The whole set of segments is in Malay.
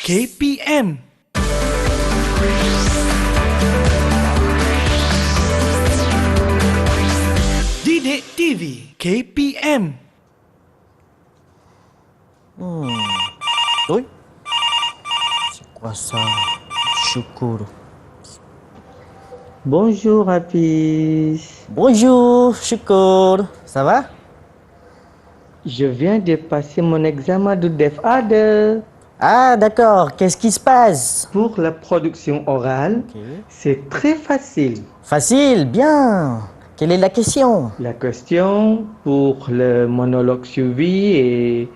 KPM. Didik TV KPM. Oi. Kuasa syukur. Bonjour Hafiz. Bonjour, syukur. Ça va? Je viens de passer mon examen de DEF-A2. Ah, d'accord. Qu'est-ce qui se passe? Pour la production orale, c'est très facile. Facile, bien. Quelle est la question? La question pour le monologue suivi est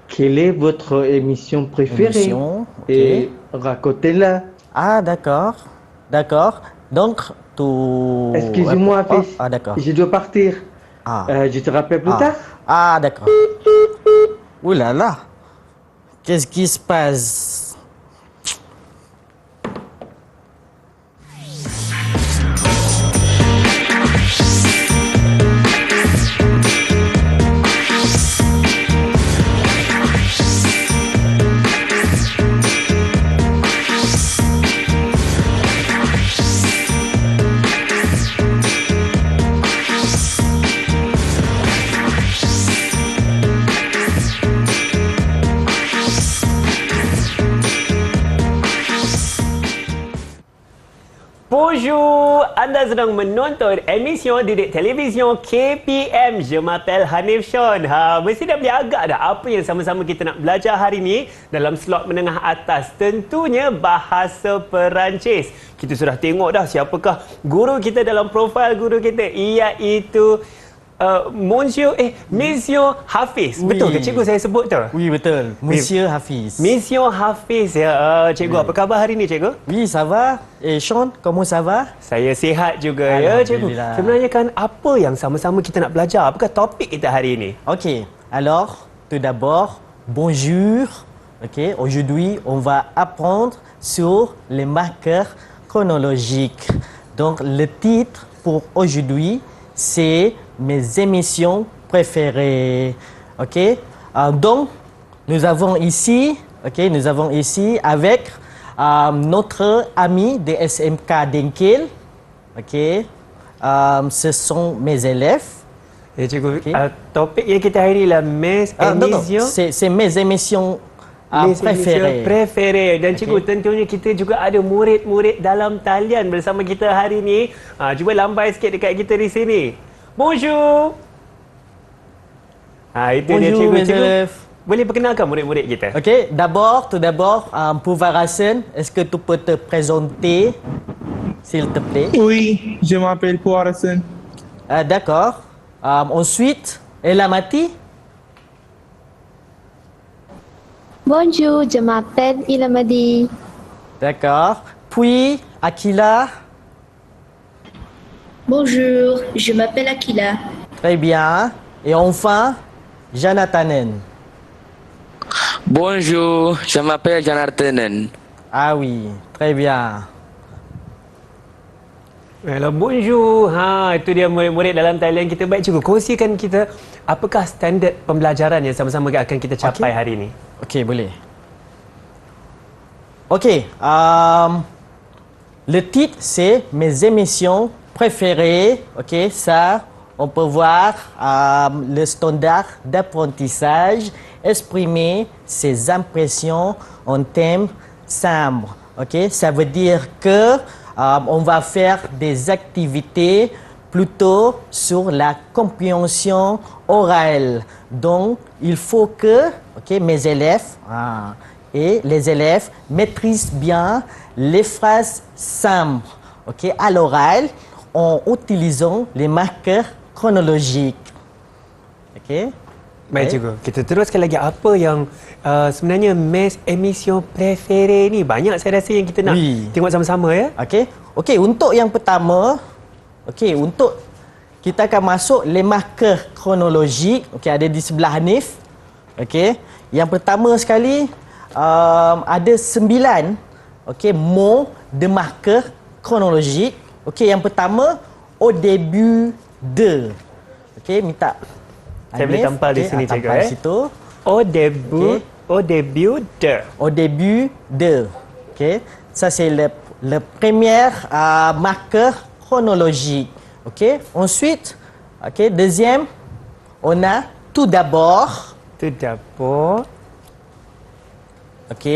quelle est votre émission préférée? Émission, ok. Et racontez-la. Ah, d'accord. D'accord. Donc, tu... Excusez-moi Oh, Hafiz, ah, d'accord. je dois partir. Ah. Je te rappelle plus Ah. tard. Ah, d'accord. Ouh là là. Qu'est-ce qui se passe? Bonjour, anda sedang menonton emisi didik televisyen KPM. Je m'appelle Hanif Sean. Mesti dah beli agak dah apa yang sama-sama kita nak belajar hari ini dalam slot menengah atas. Tentunya bahasa Perancis. Kita sudah tengok dah siapakah guru kita dalam profil guru kita, iaitu Monsieur Hafiz. Oui. Betul ke cikgu saya sebut tu? Oui, betul. Monsieur Hafiz. Monsieur Hafiz ya. Cikgu, apa khabar hari ini cikgu? Oui, ça va. Et Sean, comment ça va? Saya sihat juga ya cikgu. Alhamdulillah. Sebenarnya kan apa yang sama-sama kita nak belajar? Apakah topik kita hari ini? Ok. Alors, tout d'abord, bonjour. Ok. Aujourd'hui, on va apprendre sur les marqueurs chronologiques. Donc, le titre pour aujourd'hui, c'est mes émissions préférées. Ok. Donc, nous avons ici avec notre ami de SMK Dengkil. Ok. Ce sont mes élèves. Ya cikgu, Okey. topik yang kita hari ini adalah mes Non, émissions c'est mes émissions préférées. Préférées. Dan cikgu, tentunya kita juga ada murid-murid dalam talian bersama kita hari ini. Cuba lambai sikit dekat kita di sini. Bonjour. Itu dia Bonjour cikgu. mes Cikgu, élèves. boleh perkenalkan murid-murid kita? Ok, tout d'abord, Pouvarasen, est-ce que tu peux te présenter, s'il te plaît? Oui, je m'appelle Poirasen. D'accord. Ensuite, Elamati. Bonjour, je m'appelle Ilamadi. D'accord. Puis, Akila. Bonjour, je m'appelle Akila. Très bien. Et enfin, Janatanen. Bonjour, je m'appelle Janartenen. Ah oui, très bien. Hello, bonjour. Itu dia murid-murid dalam talian kita. Baik cikgu, kongsikan kita apakah standard pembelajaran yang sama-sama akan kita capai hari ini. Ok, boleh. Ok, le titre c'est mes émissions préférées. Ok, ça, on peut voir le standard d'apprentissage, exprimer ses impressions en thème simple. Ok, ça veut dire que on va faire des activités plutôt sur la compréhension orale. Donc, il faut que mes élèves et les élèves maîtrisent bien les phrases simples à l'oral en utilisant les marqueurs chronologiques. Ok? Baik cikgu, kita teruskan lagi apa yang sebenarnya mes emission préférée ni. Banyak saya rasa yang kita nak tengok sama-sama ya. Okey, untuk yang pertama, untuk kita akan masuk les marqueurs chronologiques. Ada di sebelah Hanif. Yang pertama sekali ada 9 mots de marqueurs chronologiques. Yang pertama au début de. Minta Saya boleh tampal di sini cikgu tampal situ. Au début Au début de. Au début de. Ok, ça c'est le premier marqueur chronologique. Ok, ensuite, ok, deuxième, on a tout d'abord. Tout d'abord. Ok.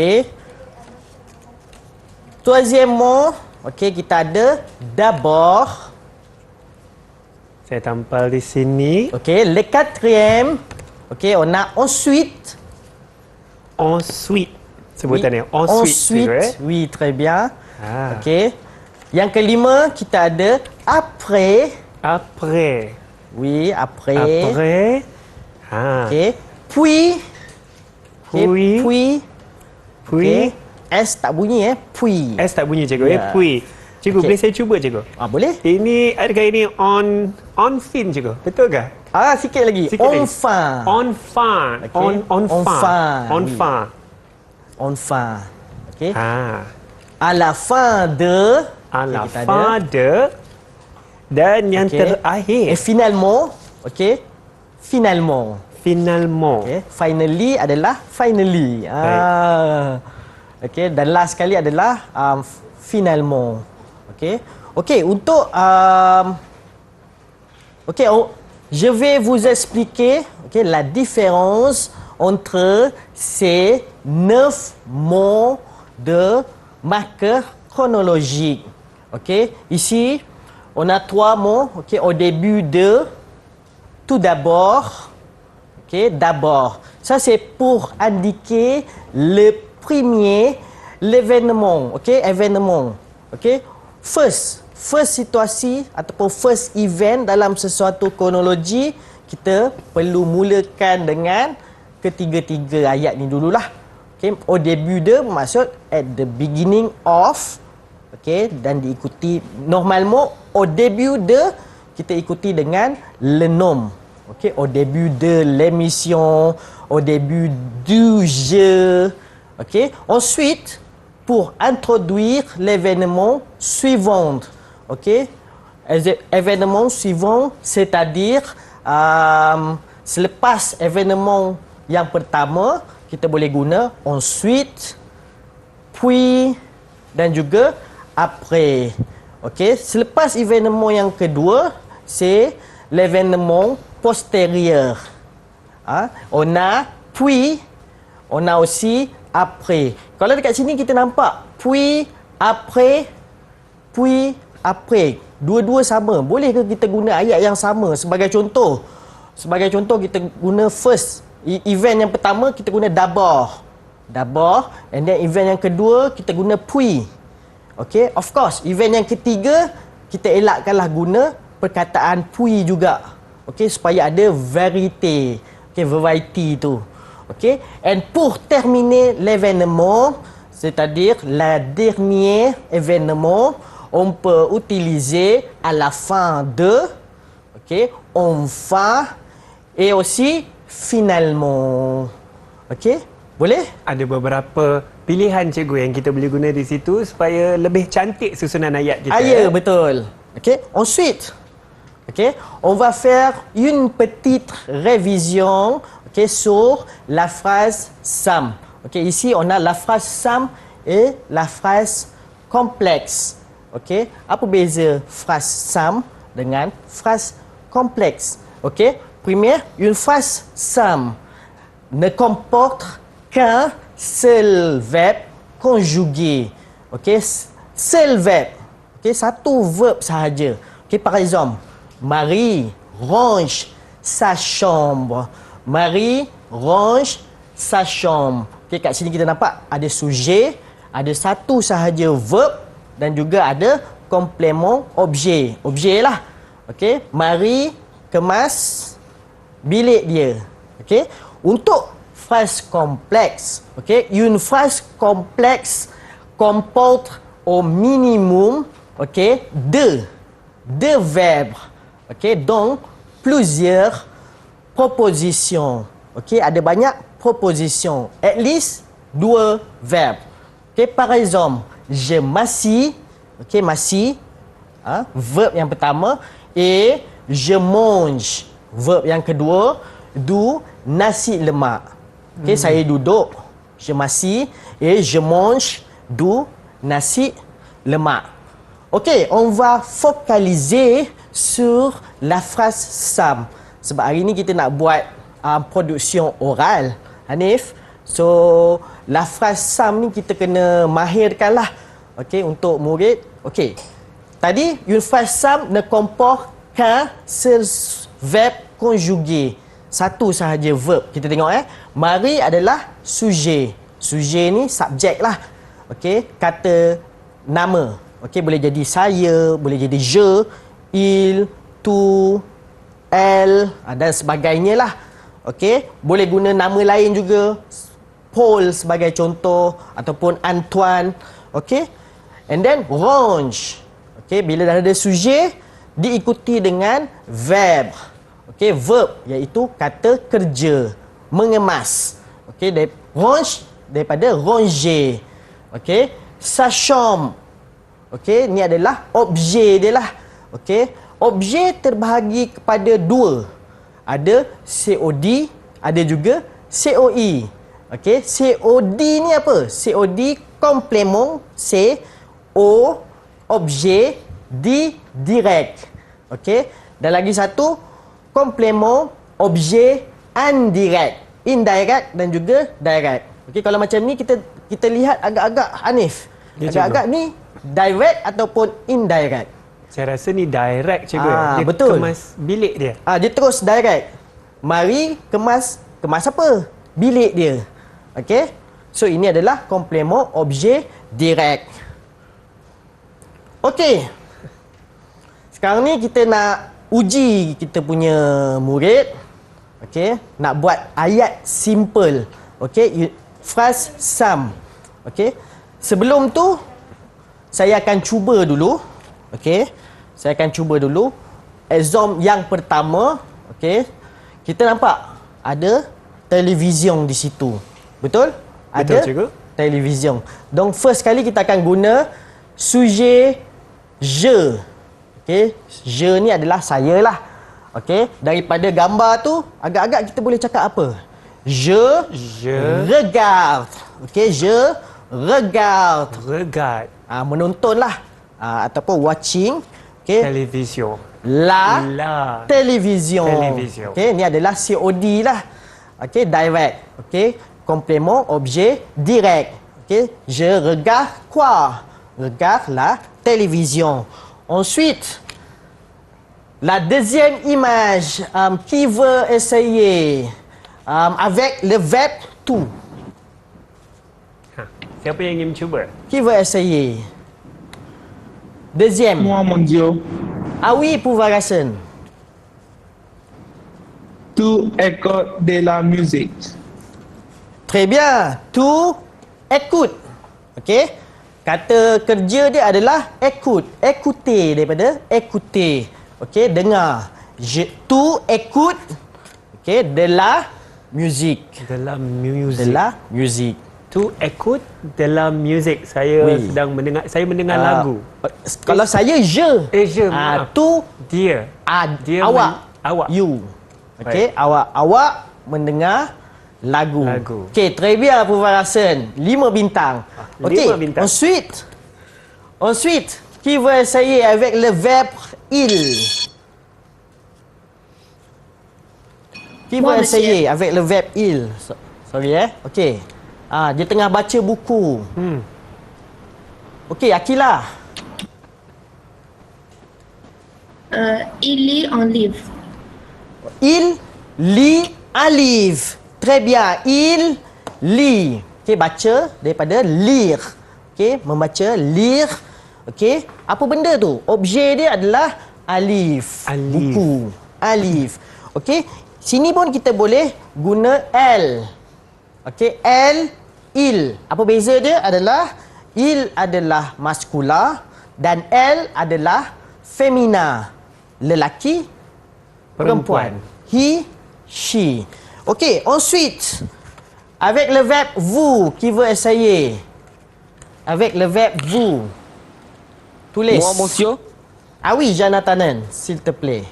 Troisièmement, ok, kita ada d'abord. Saya tampal di sini. Ok, le quatrième, ok, on a ensuite. Ensuite. Sebutannya. Ensuite, oui, très bien. Ah. Ok. Yang kelima, kita ada après. Après. Oui, après. Après. Ha. Ok. Puis. Puis. Puis. Puis. Okay. S tak bunyi Puis. S tak bunyi cikgu. Ya. Puis. Cikgu, Okey. boleh saya cuba cikgu? Boleh? Ini, adakah ini on fin cikgu? Betul ke? Sikit lagi. Sikit lagi. Enfin. Enfin. Okey. Enfin. Oui. Enfin. Enfin. Ok. Ha. À la fin de. À la kita fin ada. de. Dan yang Okey. terakhir. Et finalement. Ok. Finalement. Finalement. Okay. Finally adalah finally. Okay. Dan last sekali adalah finalement. Okay. Okay. Untuk okay, je vais vous expliquer okay, la différence entre ces 9 mots de marqueur chronologique. Okay. Ici, on a 3 mots. Okay. Au début de, tout d'abord. Okay, d'abord. Ça, c'est pour indiquer le premier, l'événement. Okay, événement. Okay, first situasi ataupun first event dalam sesuatu kronologi, kita perlu mulakan dengan ketiga-tiga ayat ni dululah. Okay, au début de bermaksud at the beginning of. Okay, dan diikuti normalement au début de kita ikuti dengan le nom. Okay, au début de l'émission, au début du jeu. Okay. Ensuite, pour introduire l'événement suivant. Okay. Événement suivant, c'est-à-dire selepas événement yang pertama, kita boleh guna ensuite, puis dan juga après. Okay. Selepas événement yang kedua, c'est l'événement postérieur. On a puis, on a aussi après. Kalau dekat sini kita nampak puis, après. Dua-dua sama. Boleh ke kita guna ayat yang sama? Sebagai contoh kita guna first. Event yang pertama kita guna d'abord. And then event yang kedua kita guna puis. Okay, of course. Event yang ketiga kita elakkanlah guna perkataan puis juga. Okay, supaya ada variété. Okay, variety tu. Okay, and pour terminer l'événement, c'est-à-dire le dernier événement, on peut utiliser à la fin de, okay, enfin, et aussi finalement. Okay, boleh? Ada beberapa pilihan cikgu yang kita boleh guna di situ supaya lebih cantik susunan ayat kita. Ya, betul. Okay, ensuite, okay, on va faire une petite révision, okay, sur la phrase SAM. Okay, ici on a la phrase SAM et la phrase complexe. Okay, apa beza phrase SAM dengan phrase complexe? Okay, première, une phrase SAM ne comporte qu'un seul verbe conjugué. Okay, seul verbe. Okay, satu verb sahaja. Okay, par exemple, Marie range sa chambre. Marie range sa chambre. Okay, kat sini kita nampak ada sujet, ada satu sahaja verb dan juga ada komplement objet. Objet lah. Okay, Marie kemas bilik dia. Okay, untuk phrase complexe, okay, une phrase complexe comporte au minimum, okay, deux verbes. Okay, donc plusieurs propositions. Okay, ada banyak proposition. At least 2 verb. Okay, par exemple, je m'assis. Okay, m'assis. Verb yang pertama. Et je mange. Verb yang kedua. Du nasi lemak. Okay, saya duduk. je m'assis et je mange du nasi lemak. Ok, on va focaliser sur la phrase Sam. Sebab hari ni kita nak buat production oral, Hanif. So, la phrase Sam ni kita kena mahirkan lah. Ok, untuk murid. Ok, tadi, une phrase Sam ne comporte qu'un seul verbe conjugué. Satu sahaja verb. Kita tengok Marie adalah sujet. Sujet ni subjek lah. Ok, kata nama. Ok, boleh jadi saya, boleh jadi je, il, tu, elle dan sebagainya lah. Ok, boleh guna nama lain juga. Paul sebagai contoh ataupun Antoine. Ok, and then range. Ok, bila dah ada sujet diikuti dengan verb. Ok, verb iaitu kata kerja, mengemas. Ok, range daripada ranger. Ok, sa chambre. Okey, ni adalah objek dia lah. Okey, objek terbahagi kepada dua. Ada COD, ada juga COE. Okey, COD ni apa? COD complément, c'est au objet di direct. Okey, dan lagi satu complément objet indirect. Indirect dan juga direct. Okey, kalau macam ni kita lihat agak-agak Hanif. Agak-agak ni direct ataupun indirect? Saya rasa ni direct, cikgu. Dia betul. kemas bilik dia. Dia terus direct. Mari kemas apa? Bilik dia. Okey? So ini adalah complément objet direct. Okey. Sekarang ni kita nak uji kita punya murid. Okey, nak buat ayat simple. Okey, phrase Sam. Okey. Sebelum tu saya akan cuba dulu. Okey. Saya akan cuba dulu. Exam yang pertama. Okey. Kita nampak ada television di situ. Betul? Ada cikgu. television. Donc first kali kita akan guna sujet je. Okey. Je ni adalah saya lah. Okey. Daripada gambar tu agak-agak kita boleh cakap apa? Je regarde. Okey, je regarde. Menonton lah. Ataupun watching. Okay. Television. La télévision. Okay. Ni adalah COD lah. Okay. Direct. Okay. Complément objet direct. Okay. Je regarde quoi? Regarde la télévision. Ensuite, la deuxième image. Qui veut essayer? Avec le verbe tout. Siapa yang ingin mencuba? Qui veut essayer? Deuxième. Moi, mon Dieu. Ah oui, Purvarasan. Tu écoutes de la musique. Très bien. Tu écoute. Okey. Kata kerja dia adalah écoute. Écouter daripada écouter. Okey, dengar. Tu écoutes. Okey, de la musique. De la musique. De la musique. Tu écoute de la musique. Saya Oui. sedang mendengar, saya mendengar lagu. Kalau saya je. Je, maaf. Tu Dia. Dia awak. awak. You. Okey, awak mendengar lagu. Okey, très bien Purvarasan. 5 bintang. Okey, 5 bintang. Ensuite, qui veut essayer avec le verbe il? Qui veut Moi, essayer avec le verbe il? Sorry Okey. Dia tengah baca buku. Okey, Akila. Il lit un livre. Il lit un livre. Très bien. Il lit. Okey, baca daripada lire. Okey, membaca, lire. Okey, apa benda tu? Objek dia adalah alif. Buku. Alif. Okey, sini pun kita boleh guna L. Okey, L, il. Apa beza dia adalah il adalah maskula dan L adalah femina. Lelaki, perempuan. He, she. Okey, ensuite, avec le verbe vous, qui veut essayer? Avec le verbe vous. Tulis. Moi, monsieur, Ah oui, Jonathan, s'il te plaît.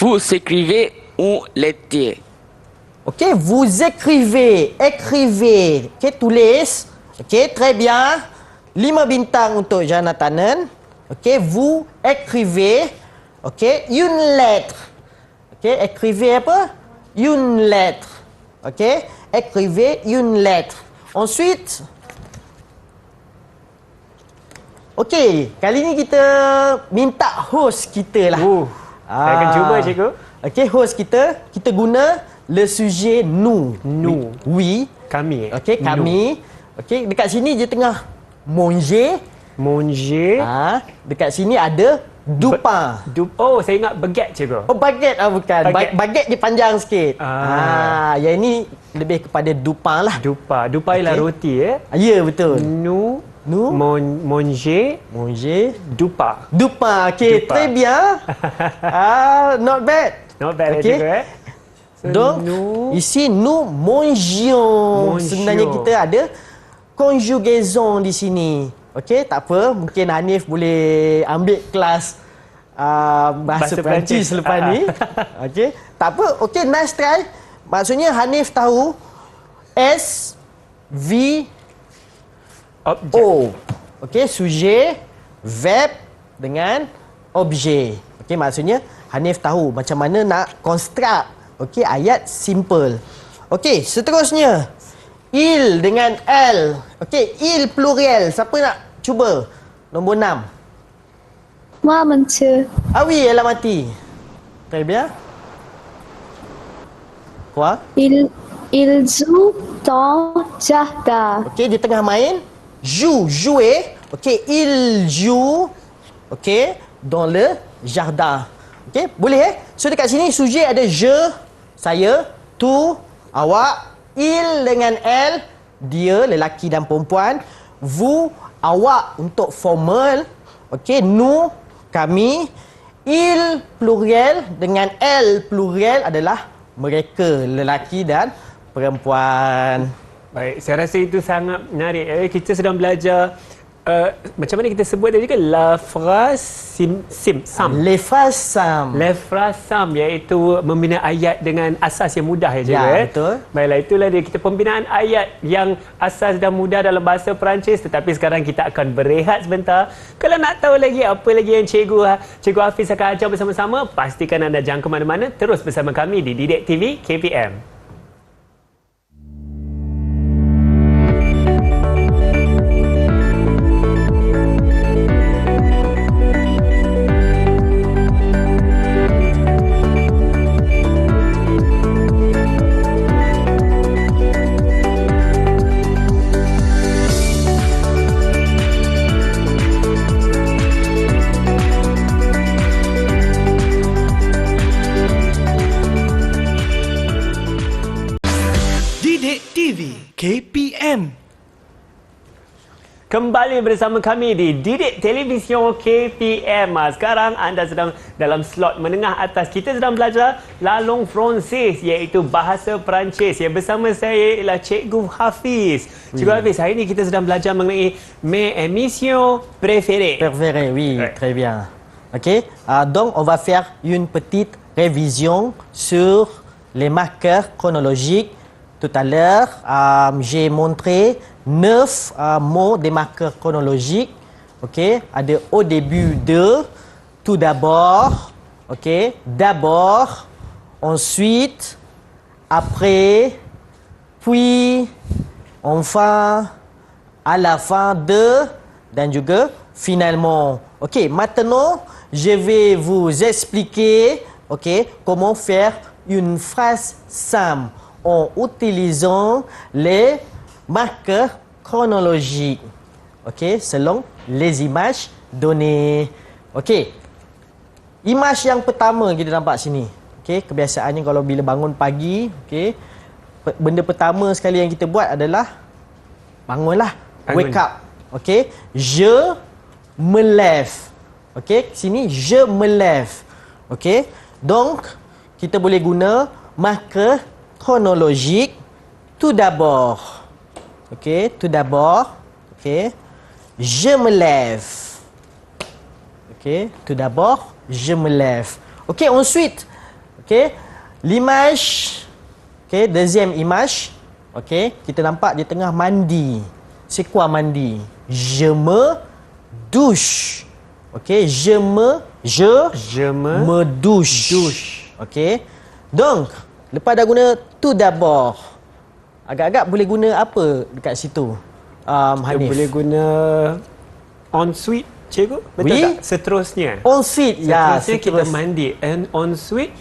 vous écrivez un lettre. Ok, vous écrivez. Ok, tulis. Ok, très bien. 5 bintang untuk Jonathan. Ok, vous écrivez. Ok, une lettre. Ok, écrivez apa? Une lettre. Ok, écrivez une lettre. Ensuite, ok, kali ni kita minta host kita lah. Saya akan cuba, cikgu. Ok, host kita guna le sujet nous. Nous. Oui. Kami. Ok, kami. Ok, dekat sini dia tengah manger. Manger. Dekat sini ada du pain. Oh, saya ingat baguette, cikgu. Oh, baguette bukan. Baguette dia panjang sikit. Yang ini lebih kepada du pain lah. Du pain ialah roti, Ya, betul. Nous. Manger. Du pain. Du pain. Ok, Du pain. très bien. Not bad. Not bad, Okay. cikgu. Donc, ici, nous mangions. Sebenarnya kita ada conjugaison di sini. Okey, tak apa. Mungkin Hanif boleh ambil kelas bahasa Perancis lepas ni. Okey, tak apa. Okey, nice try. Maksudnya Hanif tahu S, V, Object. O. Okey, sujet, verb dengan objet. Okey, maksudnya Hanif tahu macam mana nak construct ayat simple. Okey, seterusnya il dengan L. Okey, il pluriel. Siapa nak cuba? Nombor 6. Moi, monsieur. Ah oui, elle a mati. Très bien. Quoi? Il joue dans jardin. Okey, dia tengah main. Jouer. Okey, il joue. Okey, dans le jardin. Okey, boleh So dekat sini sujet ada je, saya, tu, awak, il dengan elle, dia, lelaki dan perempuan, vous, awak untuk formal, okey, nous, kami, il pluriel dengan elle pluriel adalah mereka, lelaki dan perempuan. Baik, saya rasa itu sangat menarik. Kita sedang belajar macam mana kita sebut tadi kan? La phrase sam. Les phrases simples. Les phrases sam, iaitu membina ayat dengan asas yang mudah ya, Ya, betul. Baiklah, itulah dia kita pembinaan ayat yang asas dan mudah dalam bahasa Perancis. Tetapi sekarang kita akan berehat sebentar. Kalau nak tahu lagi apa lagi yang Cikgu Hafiz akan ajar bersama-sama, pastikan anda jangan ke mana-mana, terus bersama kami di Didik TV KPM. Didik TV KPM. Kembali bersama kami di Didik Television KPM. Sekarang anda sedang dalam slot menengah atas. Kita sedang belajar La Langue Française, iaitu bahasa Perancis. Yang bersama saya ialah Cikgu Hafiz. Cikgu Hafiz, hari ini kita sedang belajar mengenai mes émissions préférées. Oui, très bien. Ok, donc on va faire une petite révision sur les marqueurs chronologiques. Tout à l'heure, j'ai montré 9 mots des marqueurs chronologiques. Ok, ada au début de, tout d'abord, ok, d'abord, ensuite, après, puis, enfin, à la fin de, dan juga finalement. Ok, maintenant, je vais vous expliquer, ok, comment faire une phrase simple en utilisant les marqueurs chronologiques. Ok, selon les images données. Ok, image yang pertama kita nampak sini. Ok, kebiasaannya kalau bila bangun pagi, ok, benda pertama sekali yang kita buat adalah bangunlah. Wake up. Ok, je me lève. Ok, sini je me lève. Ok, donc kita boleh guna marqueur chronologique. Tout d'abord. Ok, tout d'abord. Ok, je me lève. Ok, tout d'abord, je me lève. Ok, ensuite. Ok, l'image Okey, deuxième image. Okey, kita nampak dia tengah mandi. C'est quoi mandi? Je me douche. Okey, je me douche. Okey. Donc, lepas dah guna tout d'abord. Agak-agak boleh guna apa dekat situ? Kita Hanif. boleh guna ensuite, cikgu. Betul Oui. tak? Seterusnya. Ensuite, ya, Seterusnya kita mandi. And ensuite,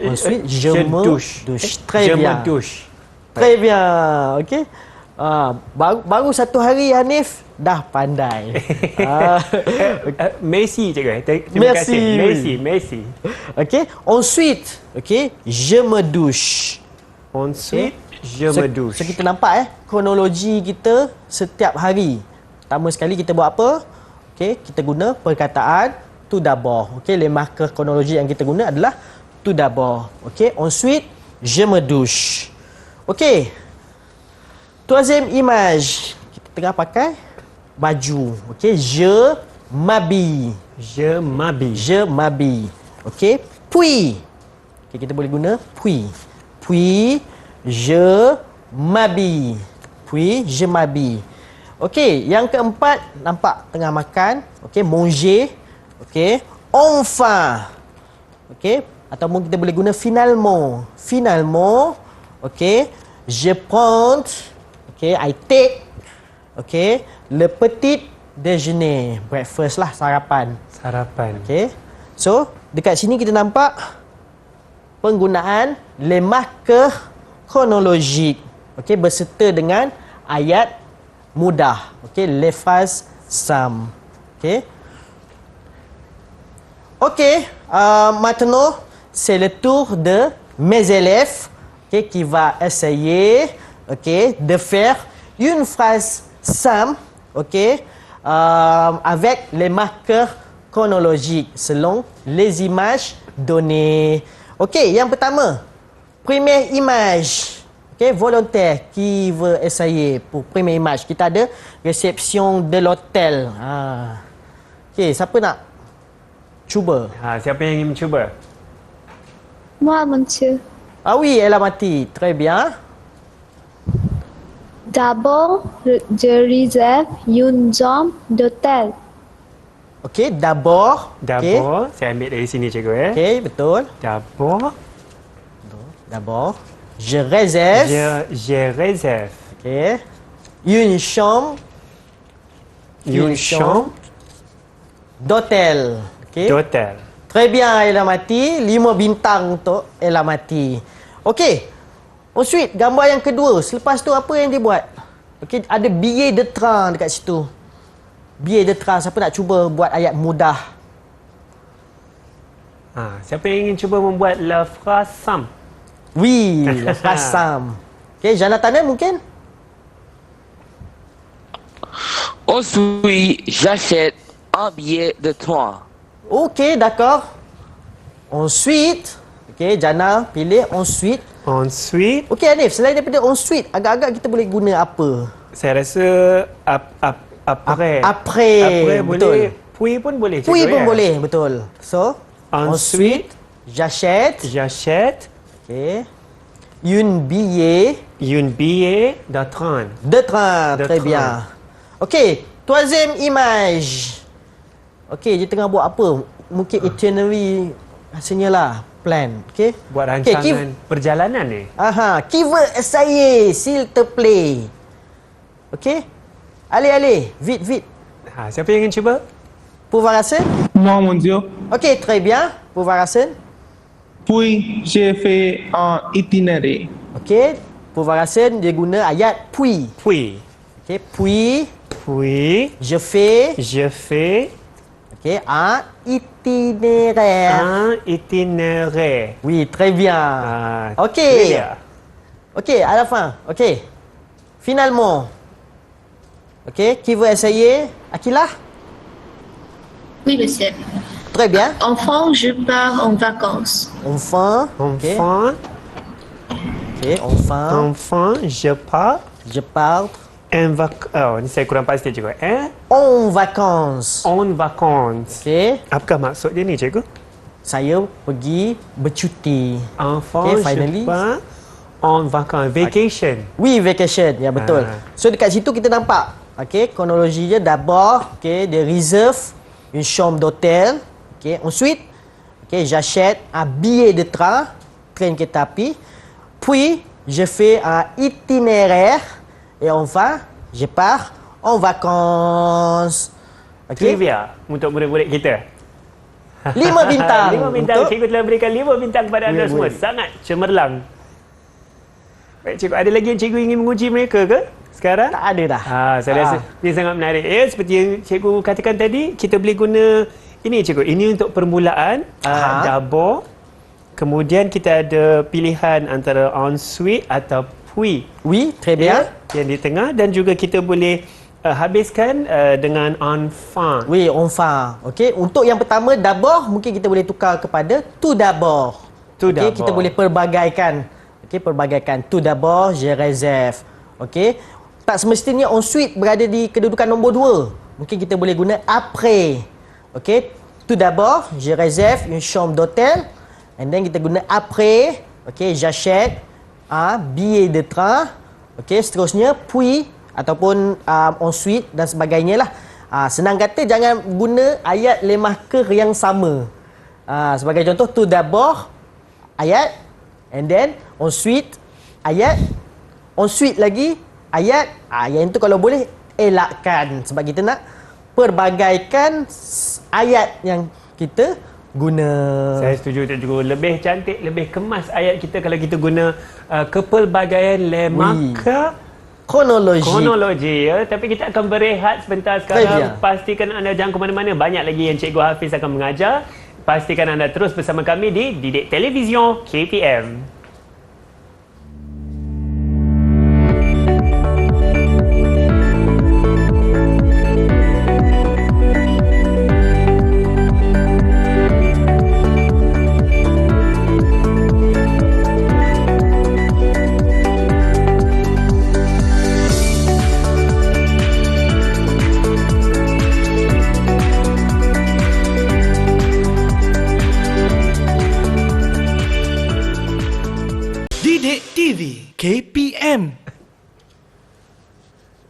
Ensuite, je me douche. Très je bien. me douche. Très bien. Okey. Baru satu hari Hanif dah pandai. Messi, cikgu. Terima Merci. kasih. Messi. Okey. Ensuite, okey, je me douche. Ensuite, je me douche. So kita nampak kronologi kita setiap hari. Pertama sekali kita buat apa? Okey, kita guna perkataan tout d'abord. Okey, les marqueurs chronologiques yang kita guna adalah tout d'abord. Okey, ensuite je me douche. Okey. Troisième image, kita tengah pakai baju. Okey, je m'habille. Je m'habille. Je m'habille. Okey, puis. Okey, kita boleh guna puis. Puis je m'habille. Puis je m'habille. Okey, yang keempat nampak tengah makan. Okey, manger. Okey, enfin. Okey, ataupun kita boleh guna finalement. Finalement. Okey, je prends. Okey, I take. Okey, le petit déjeuner. Breakfast lah, sarapan. Sarapan. Okey. So, dekat sini kita nampak penggunaan les marqueurs chronologiques. Okey, berserta dengan ayat mudah. Okey, les phrases simples. Okey. Okey, maintenant c'est le tour de mes élèves, okay, qui va essayer, okay, de faire une phrase simple, okay, avec les marqueurs chronologiques selon les images données. Okey, yang pertama, première image. Okey, volontaire qui veut essayer pour première image. Kita ada réception de l'hôtel. Okey, siapa nak cuba? Siapa yang ingin mencuba? Moi, monsieur. Ah oui, elle a mati. Très bien. D'abord, je réserve une chambre d'hôtel. Okey, d'abord. Okey, D'abord, saya ambil dari sini, cikgu. okay, betul. D'abord, D'abord, je réserve. je réserve Okey. Une chambre une chambre d'hôtel. Okey. d'hôtel. Très bien, elle a mati. 5 bintang untuk elle a mati. Okey. Ensuite, gambar yang kedua. Selepas tu apa yang dia buat? Okey, ada billet de train dekat situ. Billet de train. Siapa nak cuba buat ayat mudah? Siapa yang ingin cuba membuat la phrase simple? Oui, la phrase simple. Okey, Jonathan mungkin? Ensuite, j'achète un billet de train. Okey, d'accord. Ensuite, okey, Jana pilih ensuite. Ensuite, Okey, Hanif, selain daripada ensuite, agak-agak kita boleh guna apa? saya rasa après. Après, Après betul. boleh. Puis pun boleh, cikgu. Puis pun ya? boleh, betul. So, Ensuite, j'achète. j'achète Okey. Une billet un billet de train. de train. De Très train. bien. Okey, troisième image. Okey, dia tengah buat apa? Mungkin itinerary rasanya lah. Plan. Okey. Buat Okey, rancangan perjalanan ni. Aha, qui veut essayer, s'il te plaît? Okey. Allez, allez, vite, vite. Siapa yang ingin cuba? Pouvoir Hassan? Moi, mon Dieu. Okey, très bien. Pouvoir Hassan? Puis, j'ai fait un itinéraire. Okey. Pouvoir Hassan, dia guna ayat puis. Puis. Okey, puis Puis, je fais je fais okey, un itinéraire. un itinéraire. Oui, très bien. Très Okey. bien. Okey, à la fin. Okey. Finalement. Okey, qui veut essayer? Akilah? Oui, monsieur. Très bien. Enfant, je pars en vacances. Enfin. Okey. Enfin, Okey, enfin. enfin, je pars Je pars en vacances. Oh, ni saya kurang pasti, cikgu. en vacances. En vacances. Okey. Apakah maksud dia ni, cikgu? Saya pergi bercuti. Enfant, Okay, je finally. pars en vacances, vacation. Oui, vacation. Ya, betul. So, dekat situ kita nampak. OK, chronologie dia d'abord, OK, de réserve une chambre d'hôtel. OK, ensuite, OK, j'achète un billet de train, train kereta api. Puis, je fais un itinéraire et enfin, je pars en vacances. OK? Trivia untuk murid-murid kita. 5 bintang. 5 bintang. Untuk- Cikgu telah berikan 5 bintang kepada anda semua. Murid-murid. Sangat cemerlang. Baik, cikgu, ada lagi yang cikgu ingin menguji mereka ke sekarang? Tak ada dah. Saya rasa ini sangat menarik. Ya, seperti yang cikgu katakan tadi, kita boleh guna ini cikgu. Ini untuk permulaan, d'abord. Kemudian kita ada pilihan antara ensuite atau puis. Oui, très bien. Yang di tengah, dan juga kita boleh habiskan dengan enfin. Oui, enfin. OK, untuk yang pertama d'abord mungkin kita boleh tukar kepada tout d'abord. Tout OK, d'abord. kita boleh perbagaikan. OK, perbagaikan. Tout d'abord, je réserve. OK. Tak semestinya ensuite berada di kedudukan nombor 2. Mungkin kita boleh guna après. OK. Tout d'abord, je réserve une chambre d'hôtel. And then kita guna après. OK, j'achète un billet de train. OK, seterusnya puis ataupun ensuite dan sebagainya lah. Senang kata jangan guna ayat lemah ke yang sama. Sebagai contoh, tout d'abord ayat, and then ensuite ayat, ensuite lagi ayat. Yang itu kalau boleh elakkan sebab kita nak perbagaikan ayat yang kita guna. Saya setuju cikgu. Lebih cantik, lebih kemas ayat kita kalau kita guna kepelbagaian lemaka kronologi, ya. Tapi kita akan berehat sebentar sekarang. Pastikan anda jangan ke mana-mana. Banyak lagi yang Cikgu Hafiz akan mengajar. Pastikan anda terus bersama kami di Didik Television KPM. Didik TV KPM.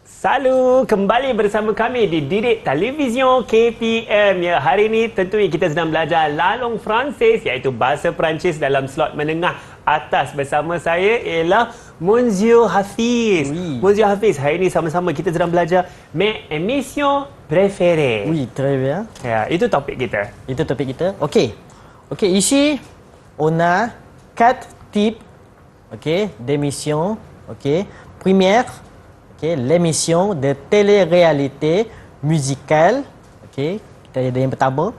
Salut, kembali bersama kami di Didik Television KPM. Ya, hari ini tentunya kita sedang belajar lalong Fransis, iaitu bahasa Perancis dalam slot menengah atas. Bersama saya ialah Monsieur Hafiz. Oui. Monsieur Hafiz, hari ini sama-sama kita sedang belajar mes émissions préférées. Oui, très bien. Ya, itu topik kita. Itu topik kita. OK. OK, ici on a 4 types, OK, d'émissions. OK. Première, OK, l'émission de télé-réalité musicale. OK, kita ada yang pertama.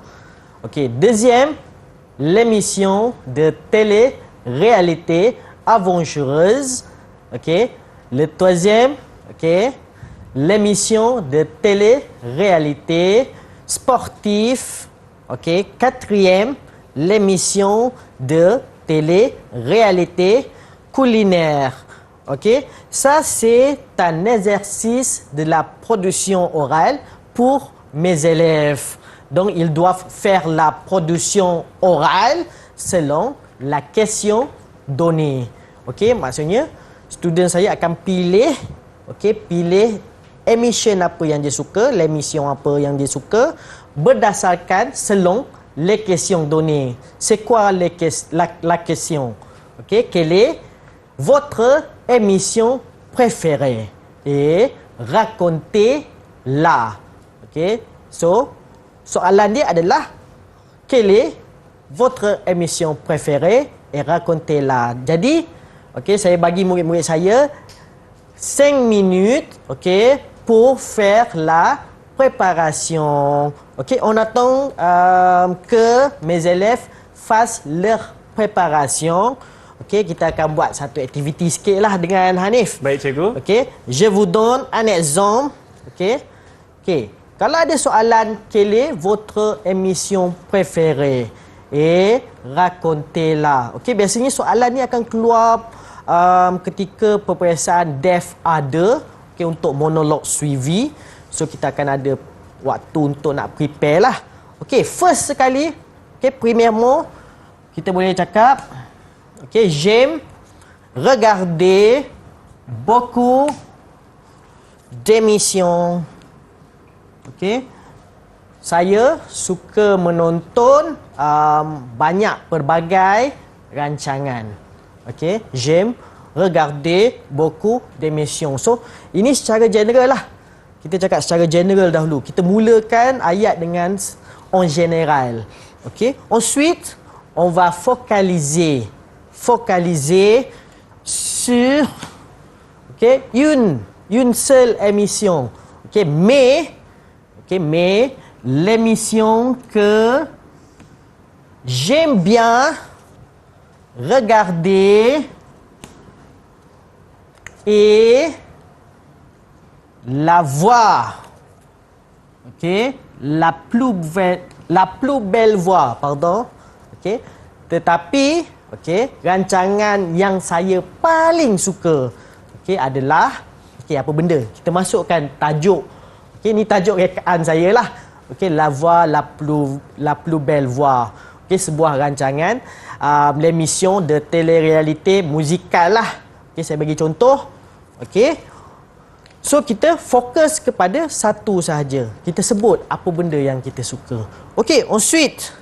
OK, deuxième, l'émission de télé-réalité aventureuse. OK. Le troisième, OK, l'émission de télé-réalité sportive. OK. Quatrième, l'émission de télé-réalité culinaire. OK. Ça, c'est un exercice de la production orale pour mes élèves. Donc, ils doivent faire la production orale selon la question donnée. OK. Maksudnya, student saya akan pilih, OK, pilih emission apa yang dia suka, l'émission apa yang dia suka, berdasarkan selon les questions données. C'est quoi la question? OK. Quelle est votre émission préférée? Et racontez-la. OK. So, soalan dia adalah quelle est votre émission préférée et racontez-la. Jadi, OK, saya bagi murid-murid saya 5 minutes, OK, pour faire la préparation. OK, on attend que mes élèves fassent leur préparation. OK, kita akan buat satu aktiviti sikit lah dengan Hanif. Baik, cikgu. OK, je vous donne un exemple. OK. OK, kalau ada soalan, quelle est votre émission préférée? Et racontez-la. OK, biasanya soalan ni akan keluar ketika peperiksaan DEF A2, okay, untuk monolog suivi. So, kita akan ada waktu untuk nak prepare lah. OK, first sekali, okay, premièrement, kita boleh cakap, OK, j'aime regarder beaucoup d'émissions. Okey. Saya suka menonton banyak pelbagai rancangan. Okey. J'aime regarder beaucoup d'émissions. So, ini secara general lah. Kita cakap secara general dahulu. Kita mulakan ayat dengan en général. Okey. Ensuite, on va focaliser sur une seule émission. Mais l'émission que j'aime bien regarder est la voix. La plus belle voix, pardon. Tetapi rancangan yang saya paling suka adalah apa benda? Kita masukkan tajuk. Ni tajuk rekaan saya lah. La voix la plus belle voix. Sebuah rancangan l'émission de télé-réalité musicale lah. Saya bagi contoh. So kita fokus kepada satu sahaja. Kita sebut apa benda yang kita suka. Ensuite.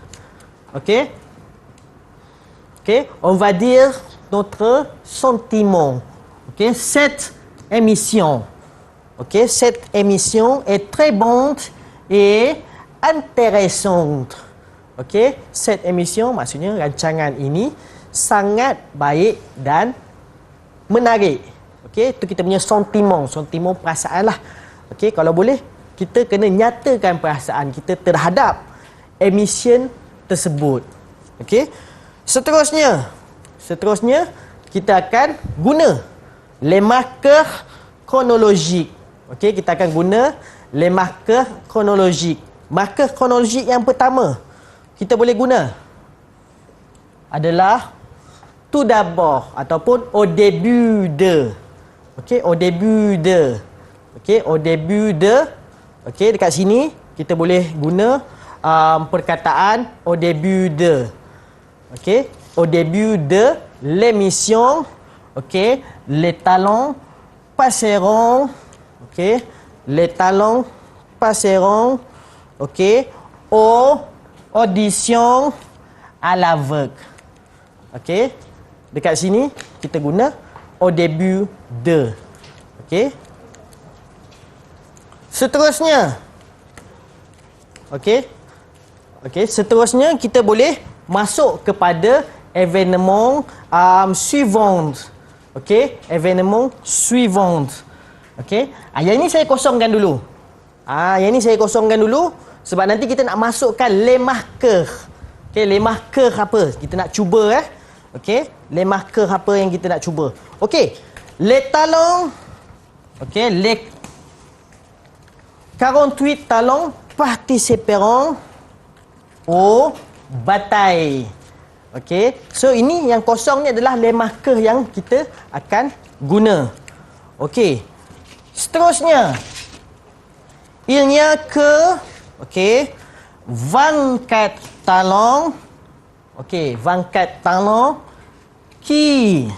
On va dire notre sentiment. Cette émission. Cette émission est très bonne et intéressante. Cette émission maksudnya rancangan ini sangat baik dan menarik. Itu kita punya sentiment perasaan lah. Kalau boleh kita kena nyatakan perasaan kita terhadap emission tersebut. Seterusnya kita akan guna les marqueurs chronologiques. Kita akan guna les marqueurs chronologiques. Marqueur chronologique yang pertama kita boleh guna adalah tout d'abord ataupun au début de. Au début de. Au début de. Dekat sini kita boleh guna perkataan au début de. Au début de l'émission, les talents passeront, les talents passeront, aux auditions à l'aveugle. Dekat sini kita guna au début de. Seterusnya. Seterusnya kita boleh masuk kepada événement suivant. Événement suivant. Yang ini saya kosongkan dulu. Yang ini saya kosongkan dulu sebab nanti kita nak masukkan les marqueurs. Les marqueurs apa? Kita nak cuba les marqueurs apa yang kita nak cuba. Les talents. Les 48 talents participeront aux batailles. So ini yang kosong ni adalah les marqueurs yang kita akan guna. Seterusnya. Il n'y a que 24 talents. 24 talents qui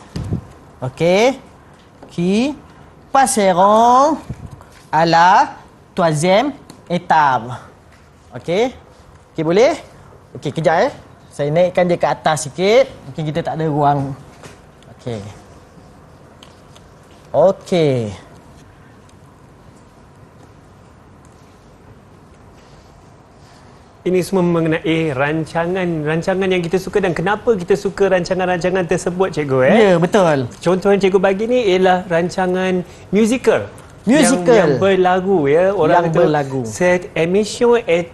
passeront à la 3e étape. Boleh? Kejap Saya naikkan dia ke atas sikit. Mungkin kita tak ada ruang. Ini semua mengenai rancangan yang kita suka dan kenapa kita suka rancangan-rancangan tersebut, cikgu. Ya, betul. Contoh yang cikgu bagi ni ialah rancangan musical. Yang berlagu, ya. Orang yang berlagu. Cette émission est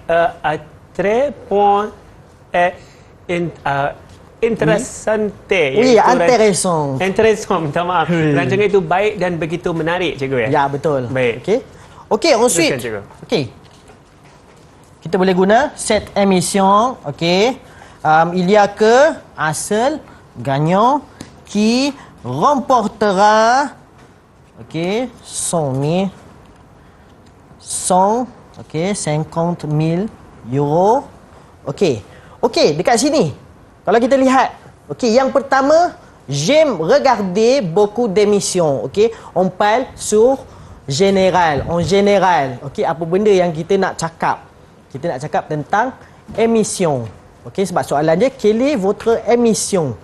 très bon interessante. Intéressant. Intéressant, minta maaf. Rancangan itu baik dan begitu menarik, cikgu. Ya, betul. Baik. Ensuite. Kita boleh guna cette émission, il y a que un seul gagnant qui remportera 50 000 euros. Dekat sini kalau kita lihat, yang pertama j'aime regarder beaucoup d'émissions. Okey, on parle sur général, en général. Okey, apa benda yang kita nak cakap? Kita nak cakap tentang émission. Okey, sebab soalan dia, quelle est votre émission?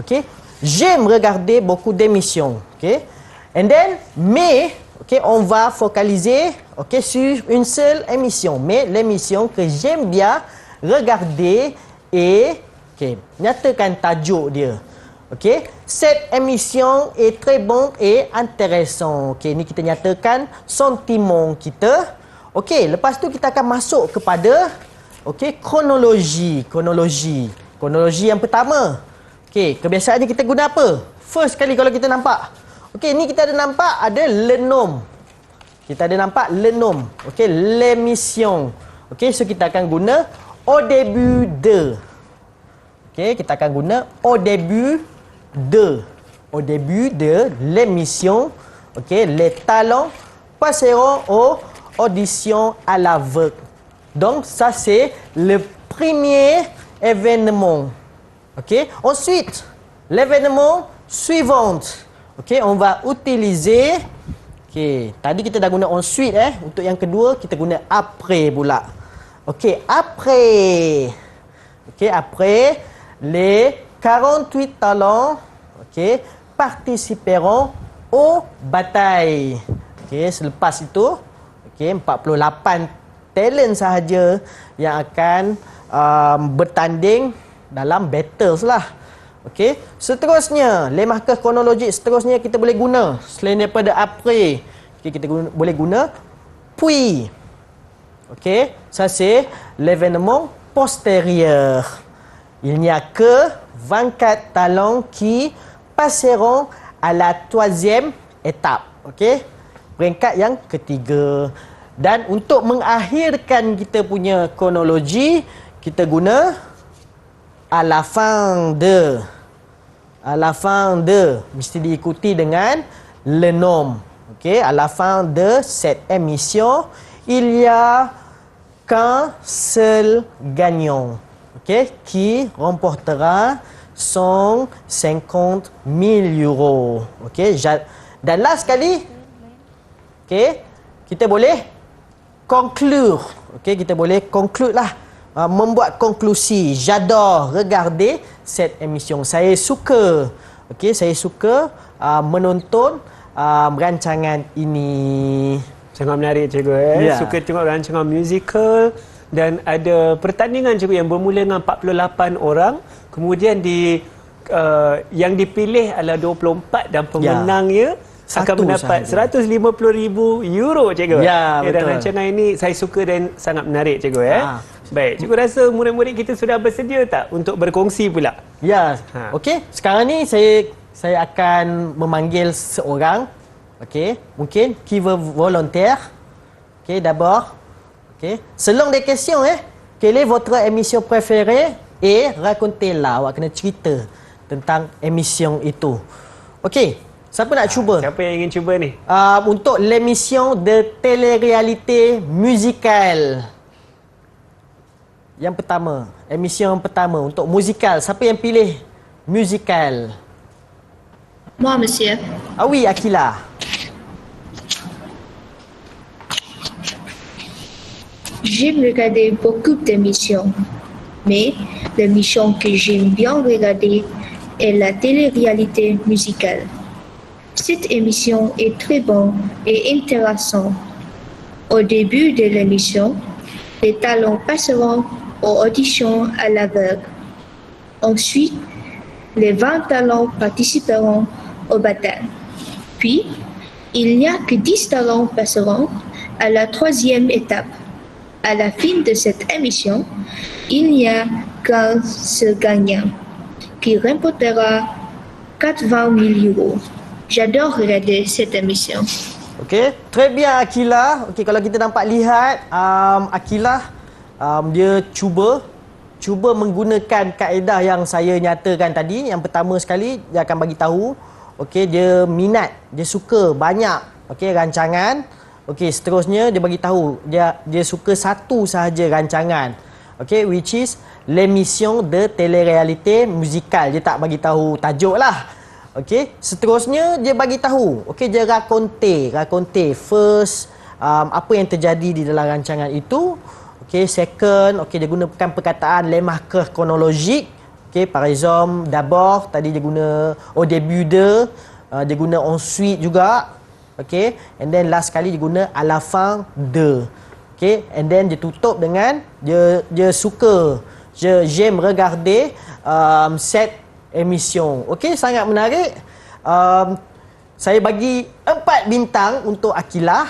Okey, j'aime regarder beaucoup d'émissions. Okey, and then mais, okey, on va focaliser, okey, sur une seule émission. Mais l'émission que j'aime bien regarder est, okey, nyatakan tajuk dia. Okey, cette émission est très bonne et intéressante. Okey, ni kita nyatakan sentiment kita. Okey, lepas tu kita akan masuk kepada, okey, kronologi yang pertama. Okey, kebiasaannya kita guna apa? First kali kalau kita nampak. Okey, ni kita ada nampak ada le nom. Kita ada nampak le nom. Okey, l'émission. Okey, so kita akan guna au début de. Okey, kita akan guna au début de l'émission. Okey, les talents passeront aux auditions à l'aveugle. Donc ça c'est le premier événement. Okey, ensuite l'événement suivant. Okey, on va utiliser, okey, tadi kita dah guna ensuite untuk yang kedua kita guna après pula. Okey, après. Okey, après les 48 talents, okey, participeront aux batailles. Okey, selepas itu, okey, 48 talent sahaja yang akan bertanding dalam battles lah. Okey, seterusnya, les marqueurs chronologiques seterusnya kita boleh guna selain daripada après. Okey, kita boleh guna puis. Okey, ça c'est l'événement postérieur. Il n'y a que 24 talents qui passeront à la troisième étape. Okey, peringkat yang ketiga. Dan untuk mengakhirkan kita punya kronologi, kita guna à la fin de. À la fin de mesti diikuti dengan le nom. Okey, à la fin de cette émission, il y a qu'un seul gagnant. Okey, qui remportera 150 000 euros. Okey, dan last sekali, okey, kita boleh conclure. Okey, kita boleh conclude lah. Membuat konklusi. J'adore regarder cette émission. Saya suka, okey, saya suka menonton rancangan ini. Sangat menarik cikgu Ya. Suka tengok rancangan musical dan ada pertandingan cikgu yang bermula dengan 48 orang, kemudian yang dipilih adalah 24 dan pemenangnya akan mendapat 150,000 euro cikgu. Ya, Dan betul. rancangan ini saya suka dan sangat menarik cikgu Baik, cikgu rasa murid-murid kita sudah bersedia tak untuk berkongsi pula? Ya. Okey, sekarang ni saya akan memanggil seorang. Okey, mungkin qui veut volontaire. Okey, d'abord. Okey, selon des questions quelle est votre émission préférée et racontez-la. Awak kena cerita tentang émission itu. Okey, siapa nak cuba? Siapa yang ingin cuba ni? Untuk l'émission de télé-réalité musicale. Yang pertama, émission yang pertama untuk musikal. Siapa yang pilih musikal? Moi, monsieur. Ah oui, Akila. J'aime regarder beaucoup d'émissions, mais l'émission que j'aime bien regarder est la télé-réalité musicale. Cette émission est très bonne et intéressante. Au début de l'émission, les talents passeront aux auditions à l'aveugle. Ensuite, les 20 talents participeront au bataille. Puis, il n'y a que 10 talents passeront à la troisième étape. À la fin de cette émission, il n'y a qu'un seul gagnant qui remportera 80 000 euros. J'adore regarder cette émission. Okey, très bien Akila. Okey, kalau kita nampak lihat Akila dia cuba menggunakan kaedah yang saya nyatakan tadi. Yang pertama sekali dia akan bagi tahu, okey, dia minat, dia suka banyak, okey, rancangan. Okey, seterusnya dia bagi tahu dia suka satu sahaja rancangan. Okey, which is l'émission de télé-réalité musicale. Dia tak bagi tahu tajuk lah. Okey, seterusnya dia bagi tahu. Okey, dia raconte first apa yang terjadi di dalam rancangan itu. Okey, second, okey dia gunakan perkataan les marqueurs chronologiques. Okey, par exemple, d'abord tadi dia guna au début de, dia guna ensuite juga. Okey, and then last kali dia guna à la fin de. Okey, and then dia tutup dengan dia suka. J'aime regarder cette émission. Okey, sangat menarik. Saya bagi 4 bintang untuk Akilah.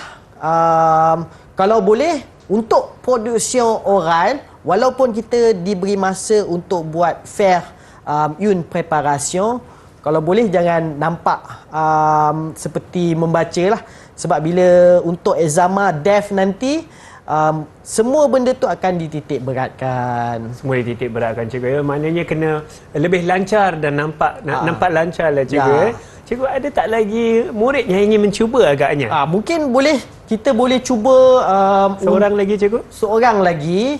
Kalau boleh, untuk production oral, walaupun kita diberi masa untuk buat faire une préparation, kalau boleh jangan nampak seperti membaca lah. Sebab bila untuk examen DEF nanti, semua benda tu akan dititik beratkan. Semua dititik beratkan cikgu ya. Maknanya kena lebih lancar dan nampak lancar lah cikgu ya. Cikgu ada tak lagi murid yang ingin mencuba agaknya? Mungkin kita boleh cuba seorang lagi cikgu. Seorang lagi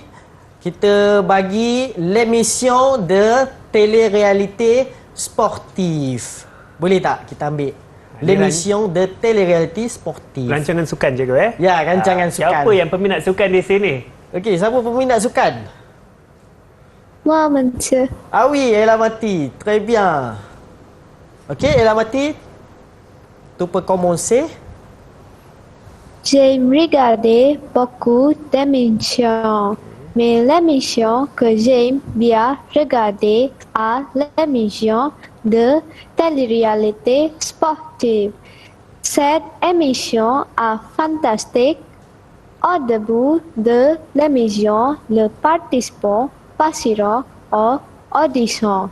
kita bagi l'émission de télé-réalité sportive. Boleh tak kita ambil? L'émission de télé-réalité sportive. Rancangan sukan cikgu Ya, rancangan sukan. Siapa yang peminat sukan di sini? Okey, siapa peminat sukan? Moi, monsieur. Ah oui, Elamati. Très bien. Okey, Elamati. Tu peux commencer. J'aime regarder beaucoup d'émissions. Mais l'émission que j'aime bien regarder est l'émission de télé-réalité sportive. Cette émission est fantastique. Au début de l'émission, le participant passera aux auditions.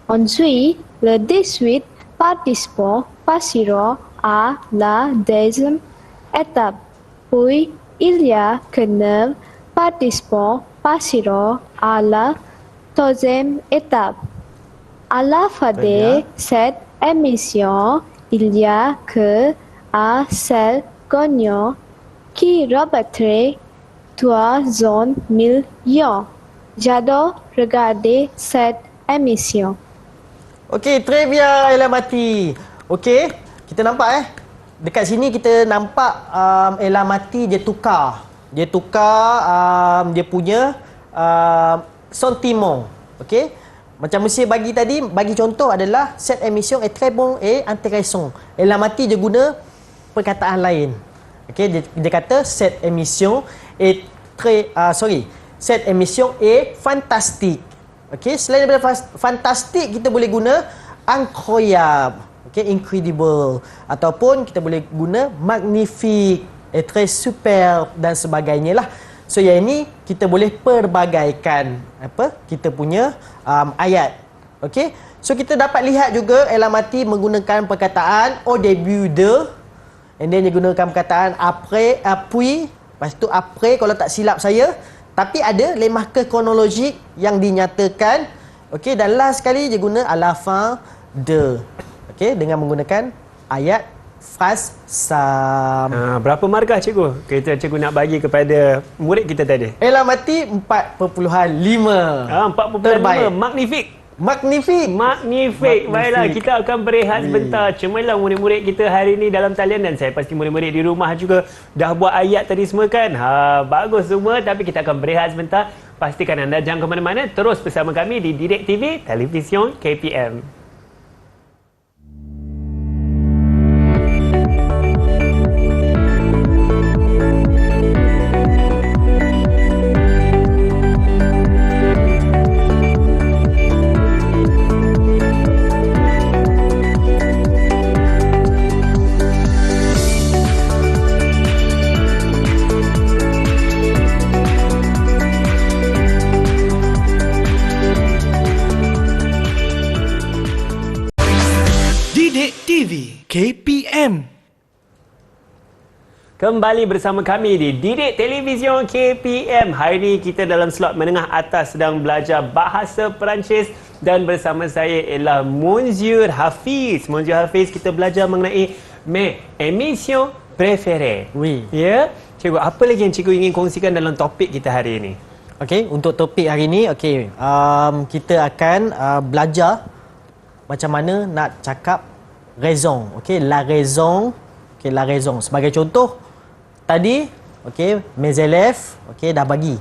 Ensuite, le 18 participants passeront à la deuxième étape. Puis, il y a que 9 participants passeront à la troisième étape. À la fin de cette émission, il y a que un seul gagnant qui rebattrait 3 millions. J'adore regarder cette émission. Okey, très bien Elamati. Okey, kita nampak dekat sini kita nampak Elamati dia tukar dia punya sentiment. Okey, macam Monsieur bagi tadi, bagi contoh adalah cette émission est très bon et intéressant. Elamati dia guna perkataan lain. Okey, dia kata cette émission est cette émission est fantastique. Okey, selain daripada fantastik kita boleh guna incroyable, okey, incredible, ataupun kita boleh guna magnifique, très super dan sebagainya lah. So yang ini kita boleh perbagaikan kita punya ayat. Okey, so kita dapat lihat juga Elamati menggunakan perkataan au début de, and then dia gunakan perkataan après, puis, lepas tu après kalau tak silap saya. Tapi ada les marqueurs chronologiques yang dinyatakan. Okey, dan last sekali dia guna à la fin de. Okey, dengan menggunakan ayat phrase sam. Berapa markah cikgu cikgu nak bagi kepada murid kita tadi? Elamati 4.5. 4.5. Magnifique. Baiklah, kita akan berehat sebentar. Cemerlang murid-murid kita hari ini dalam talian, dan saya pasti murid-murid di rumah juga dah buat ayat tadi semua kan. Bagus semua, tapi kita akan berehat sebentar. Pastikan anda jangan ke mana-mana, terus bersama kami di Didik TV, Television KPM. Didik TV KPM. Kembali bersama kami di Didik Television KPM. Hari ini kita dalam slot menengah atas sedang belajar bahasa Perancis, dan bersama saya ialah Monsieur Hafiz. Monsieur Hafiz, kita belajar mengenai mes émissions préférées. Oui. Ya, cikgu, apa lagi yang cikgu ingin kongsikan dalam topik kita hari ini? Okey, untuk topik hari ini, kita akan belajar macam mana nak cakap raison. Okey, la raison. Okey, la raison. Sebagai contoh, tadi, okey, mes élèves, okey, dah bagi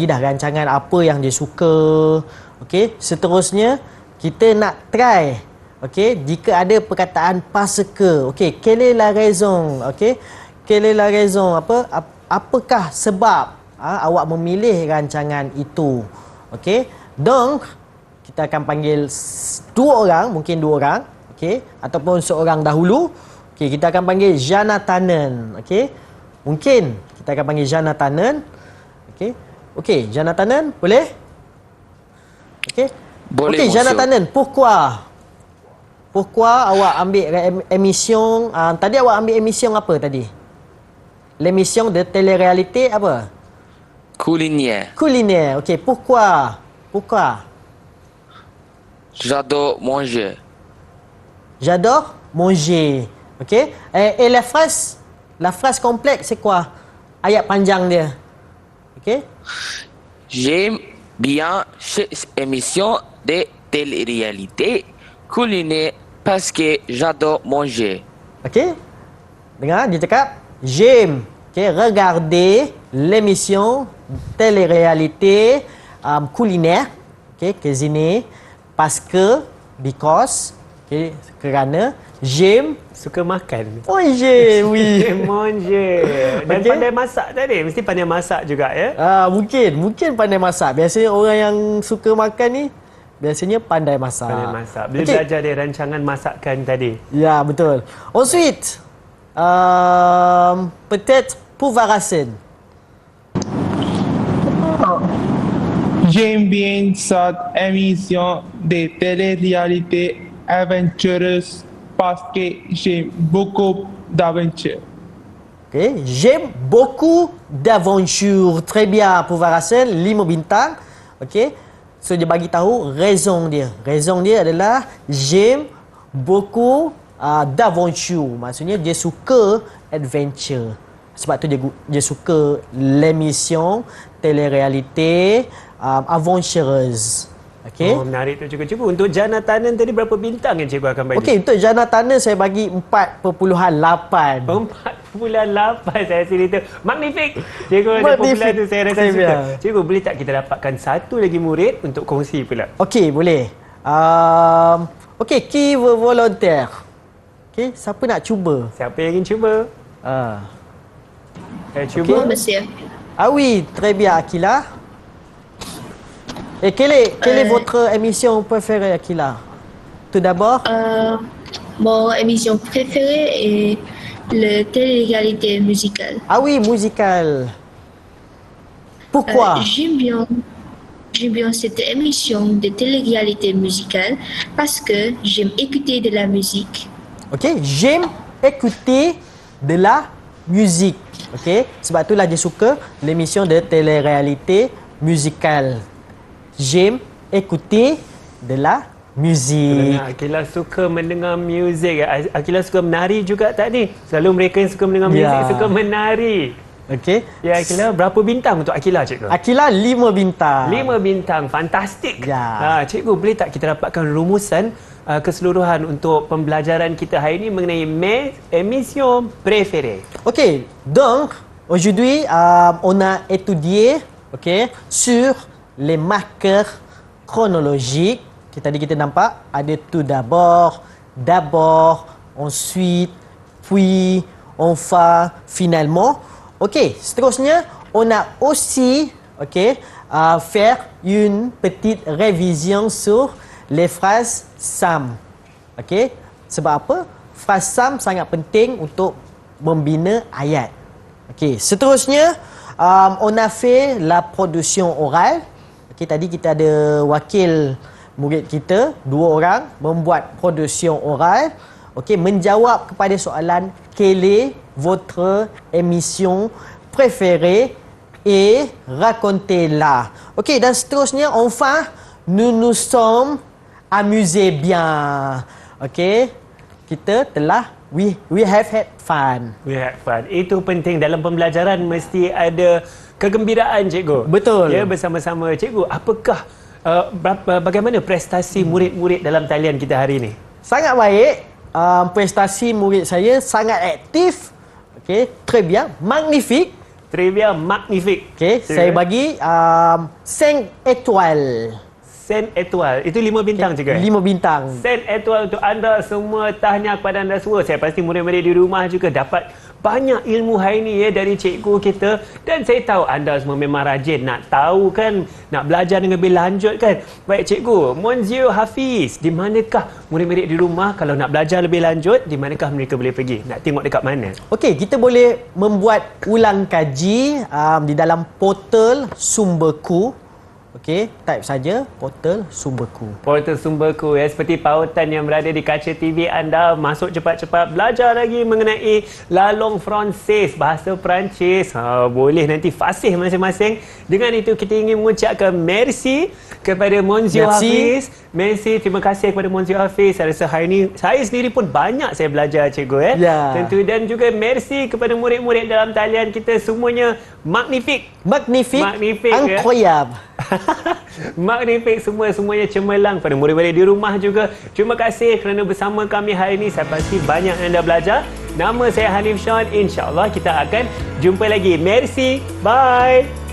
dah rancangan apa yang dia suka. Okey, seterusnya kita nak try. Okey, jika ada perkataan parce que. Okey, quelle est la raison? Okey, quelle est la raison? Apakah sebab awak memilih rancangan itu? Okey, donc kita akan panggil mungkin dua orang, okey, ataupun seorang dahulu. Okey, kita akan panggil Jonathanen, okey. Mungkin kita akan panggil Jonathanen. Okey. Okey, Jonathanen, boleh? Okey. Boleh, Okey, monsieur. Jonathanen, pourquoi awak ambil émission tadi awak ambil émission apa tadi? L'émission de télé-réalité apa? Culinaire. Culinaire. Okey, pourquoi? J'adore manger. J'adore manger. Okey. Et la phrase complète c'est quoi? Ayat panjang dia. Okey. J'aime bien cette émission de télé-réalité culinaire parce que j'adore manger. Okey. Dengar dia cakap j'aime regarder l'émission télé-réalité culinaire, cuisine, parce que, because, kerana j'aime Suka makan. manger, oui. Manger. Dan Okey. pandai masak tadi. Mesti pandai masak juga ya. Mungkin pandai masak. Biasanya orang yang suka makan ni biasanya pandai masak. Pandai masak. Bila Okey. belajar dari rancangan masakan tadi. Ya, betul. Ensuite, peut-être Pouvarasen. J'aime bien cette émission de télé-réalité aventureuse parce que j'aime beaucoup d'aventure. Okay. J'aime beaucoup d'aventure. Très bien, Pouvarasen. 5 bintang. Okay. So, dia bagi tahu raison dia. Raison dia adalah j'aime beaucoup d'aventure. Maksudnya dia suka adventure. Sebab tu dia suka l'émission télé-réalité aventureuse. Okey. Oh, menarik tu cikgu. Untuk Jonathanen tadi berapa bintang yang cikgu akan bagi? Okey, untuk Jonathanen saya bagi 4.8. 4.8 saya rasa itu magnifik. Cikgu ada popular tu saya rasa suka. Cikgu, boleh tak kita dapatkan satu lagi murid untuk kongsi pula? Okey, boleh. Okey, qui veut volontaire? Okey, siapa nak cuba? Siapa yang ingin cuba? Saya cuba. Bon, monsieur. Ah oui, très bien, Akila. Et quelle est votre émission préférée, Akila? Tout d'abord, Mon émission préférée est le télé-réalité musicale. ah oui, musical. Pourquoi? J'aime bien cette émission de télé-réalité musicale parce que j'aime écouter de la musique. Okey, j'aime écouter de la musique. Okey, sebab itulah dia suka l'émission de télé-réalité musicale. J'aime écouter de la musique. Akila suka mendengar muzik. Akila suka menari juga tadi. Selalu mereka yang suka mendengar muzik suka menari. Okey. Ya, Akila, berapa bintang untuk Akila, cikgu? Akila 5 bintang. 5 bintang. Fantastik. Ya. Cikgu, boleh tak kita dapatkan rumusan keseluruhan untuk pembelajaran kita hari ini mengenai mes émissions préférées? Ok, donc aujourd'hui on a étudié sur les marqueurs chronologiques. Tadi kita nampak ada tout d'abord, ensuite, puis, enfin, finalement. Ok, seterusnya on a aussi faire une petite révision sur les phrases SAM. Okey, sebab apa? Frase SAM sangat penting untuk membina ayat. Okey, seterusnya on a fait la production orale. Okey, tadi kita ada wakil murid kita, 2 orang membuat production orale. Okey, menjawab kepada soalan quelle est votre émission préférée et racontez-la. Okey, dan seterusnya enfin nous nous sommes amusés bien. Okey, kita telah we have had fun. We had fun. Itu penting dalam pembelajaran, mesti ada kegembiraan, cikgu. Betul. Ya, bersama-sama. Cikgu, apakah bagaimana prestasi murid-murid dalam talian kita hari ini? Sangat baik. prestasi murid saya sangat aktif. Okey, très bien, magnifique. Trivia magnifique. Okey, saya bagi 5 étoiles. Saint Etoile. Itu 5 bintang juga. 5 bintang. Saint Etoile untuk anda semua. Tahniah kepada anda semua. Saya pasti murid-murid di rumah juga dapat banyak ilmu hari ini dari cikgu kita. Dan saya tahu anda semua memang rajin nak tahu kan, nak belajar dengan lebih lanjut kan. Baik cikgu, Monsieur Hafiz, di manakah murid-murid di rumah kalau nak belajar lebih lanjut, di manakah mereka boleh pergi? Nak tengok dekat mana? Okey, kita boleh membuat ulang kaji di dalam portal Sumberku. Okey, type saja portal Sumberku. Portal Sumberku seperti pautan yang berada di kaca TV anda. Masuk cepat-cepat belajar lagi mengenai lalong Francis, bahasa Perancis. Boleh nanti fasih masing-masing. Dengan itu kita ingin mengucapkan merci kepada Monsieur Hafiz. Merci, terima kasih kepada Monsieur Hafiz. Saya rasa hari ini saya sendiri pun banyak saya belajar cikgu tentu. Dan juga merci kepada murid-murid dalam talian kita semuanya. Magnifique, incroyable. Magnifique, semuanya cemerlang. Pada murid-murid di rumah juga, terima kasih kerana bersama kami hari ini. Saya pasti banyak anda belajar. Nama saya Hanif Sean. InsyaAllah kita akan jumpa lagi. Merci, bye.